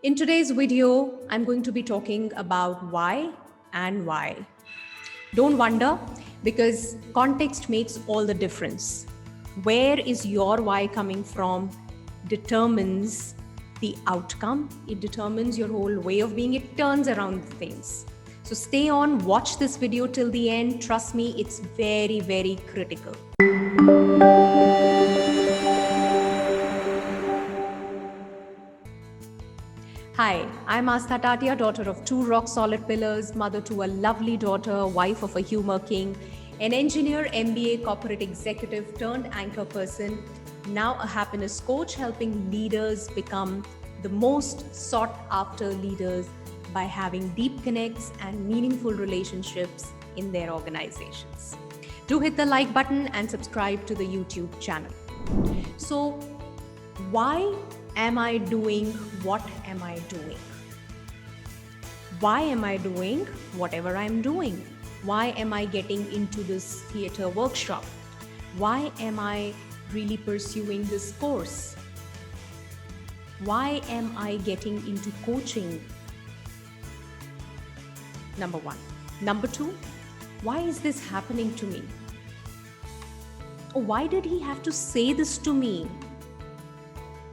In today's video, I'm going to be talking about why and why. Don't wonder, because context makes all the difference. Where is your why coming from determines the outcome. It determines your whole way of being. It turns around things. So stay on, watch this video till the end. Trust me, it's very, very critical. Hi, I'm Astha Tatia, daughter of two rock-solid pillars, mother to a lovely daughter, wife of a humor king, an engineer, MBA, corporate executive turned anchor person, now a happiness coach helping leaders become the most sought-after leaders by having deep connects and meaningful relationships in their organizations. Do hit the like button and subscribe to the YouTube channel. So, why am I doing what am I doing? Why am I doing whatever I'm doing? Why am I getting into this theater workshop? Why am I really pursuing this course? Why am I getting into coaching? Number one. Number two, why is this happening to me? Why did he have to say this to me?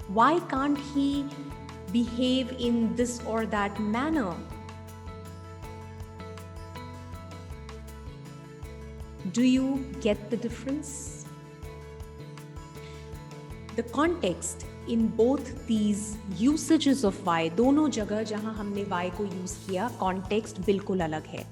Why can't he behave in this or that manner? Do you get the difference? The context in both these usages of why, दोनों जगह जहां हमने why को use किया, context बिल्कुल अलग है.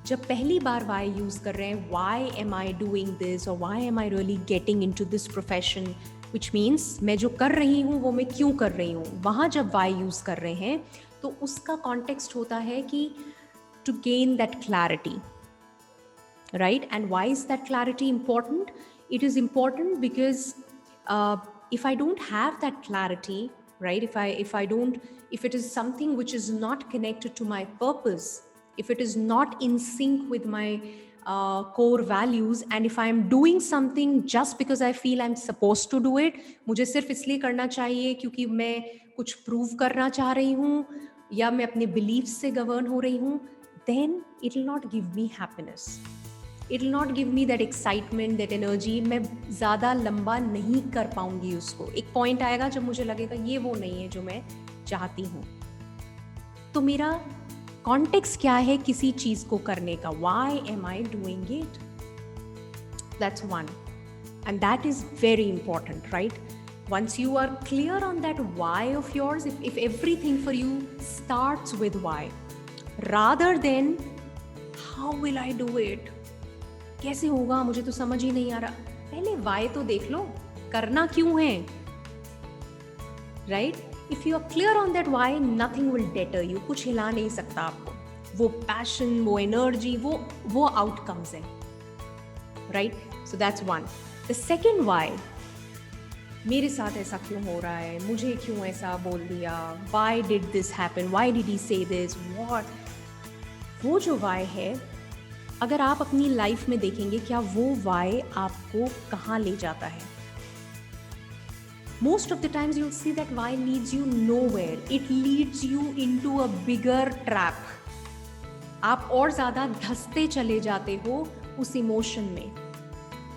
जब पहली बार why यूज कर रहे हैं, why am I doing this or why am I really getting into this profession, which means मैं जो कर रही हूँ वो मैं क्यों कर रही हूँ, वहाँ जब why यूज कर रहे हैं तो उसका context होता है कि to gain that clarity, right? And why is that clarity important? It is important because if I don't have that clarity, right? If it is something which is not connected to my purpose, if it is not in sync with my core values, and if I'm doing something just because I feel I'm supposed to do it, मुझे सिर्फ इसलिए करना चाहिए क्योंकि मैं कुछ prove करना चाह रही हूँ या मैं अपने beliefs से govern हो रही हूँ, then it will not give me happiness. It will not give me that excitement, that energy. मैं ज़्यादा लंबा नहीं कर पाऊंगी उसको. एक point आएगा जब मुझे लगेगा ये वो नहीं है जो मैं चाहती हूँ. तो मेरा context क्या है किसी चीज़ को करने का? Why am I doing it? That's one. And that is very important, right? Once you are clear on that why of yours, if everything for you starts with why, rather than how will I do it? कैसे होगा, मुझे तो समझ ही नहीं आ रहा. पहले Y तो देख लो, करना क्यों है, right? If you are clear on that why, nothing will deter you. कुछ हिला नहीं सकता आपको. वो पैशन, वो एनर्जी, वो आउटकम्स है, right? So that's one. The second why, मेरे साथ ऐसा क्यों हो रहा है, मुझे क्यों ऐसा बोल दिया, why did this happen, why did he से दिस, व्हाट. वो जो वाई है, अगर आप अपनी लाइफ में देखेंगे, क्या वो वाई आपको कहाँ ले जाता है? Most of the times you'll see that why leads you nowhere. It leads you into a bigger trap. आप और ज़्यादा धंसते चले जाते हो उस इमोशन में.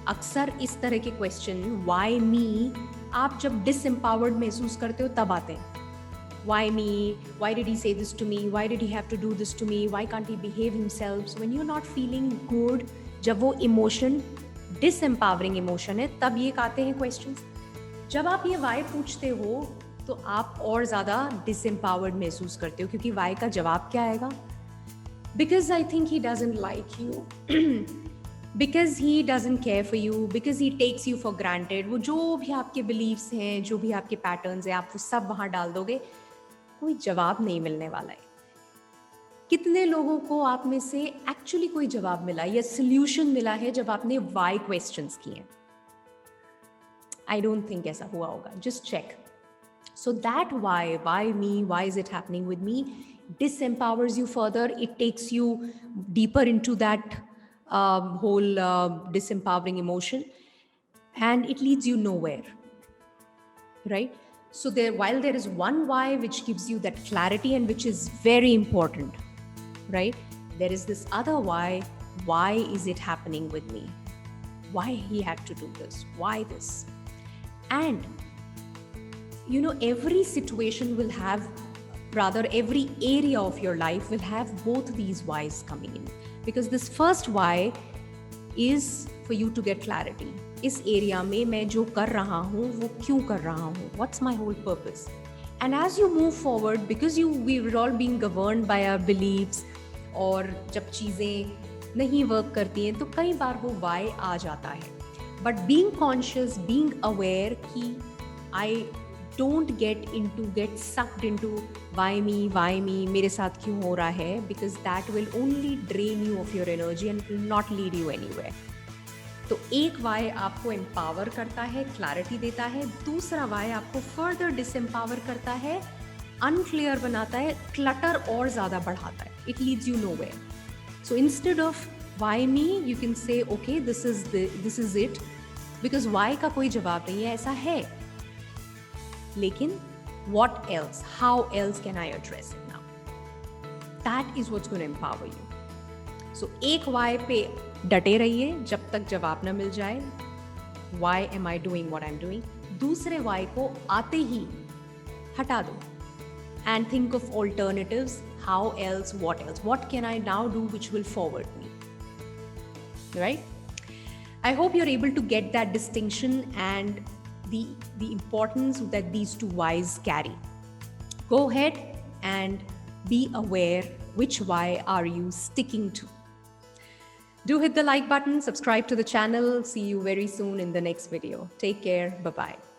अक्सर इस तरह के क्वेश्चन, why me, आप जब disempowered महसूस करते हो तब आते हैं. Why me? Why did he say this to me? Why did he have to do this to me? Why can't he behave himself? So when you're not feeling good, जब वो emotion disempowering emotion है, तब ये आते हैं questions. जब आप ये why पूछते हो तो आप और ज़्यादा disempowered महसूस करते हो, क्योंकि why का जवाब क्या आएगा? Because I think he doesn't like you. Because he doesn't care for you, because he takes you for granted. वो जो भी आपके beliefs हैं, जो भी आपके patterns हैं, आप वो सब वहाँ डाल दोगे, कोई जवाब नहीं मिलने वाला है. कितने लोगों को आप में से एक्चुअली कोई जवाब मिला या सॉल्यूशन मिला है जब आपने वाई क्वेश्चंस किए? आई डोंट थिंक ऐसा हुआ होगा. Just check. So that why me, why is it happening with me, disempowers you further. It takes you deeper into that whole disempowering emotion, and it leads you nowhere, right? So while there is one why which gives you that clarity and which is very important, right? There is this other why is it happening with me? Why he had to do this? Why this? And every situation will have, rather every area of your life will have both these whys coming in, because this first why is for you to get clarity. इस area में मैं जो कर रहा हूँ वो क्यों कर रहा हूँ, what's my whole purpose. And as you move forward, because we are all being governed by our believes, और जब चीज़ें नहीं वर्क करती हैं तो कई बार वो वाई आ जाता है. But being conscious, being aware कि I don't get sucked into why me, मेरे साथ क्यों हो रहा है, because that will only drain you of your energy and will not lead you anywhere. तो एक वाई आपको एम्पावर करता है, क्लैरिटी देता है. दूसरा वाई आपको फर्दर डिसएम्पावर करता है, अनक्लियर बनाता है, क्लटर और ज़्यादा बढ़ाता है. It leads you nowhere. So instead of why me, you can say okay this is it, because why का कोई जवाब नहीं है, ऐसा है, लेकिन what else, how else can I address it now? That is what's going to empower you. So एक why पे डटे रहिए जब तक जवाब ना मिल जाए, why am I doing what I'm doing. दूसरे why को आते ही हटा दो and think of alternatives. How else, what can I now do which will forward me, right? I hope you're able to get that distinction and the importance that these two whys carry. Go ahead and be aware which why are you sticking to. Do hit the like button, subscribe to the channel. See you very soon in the next video. Take care. Bye-bye.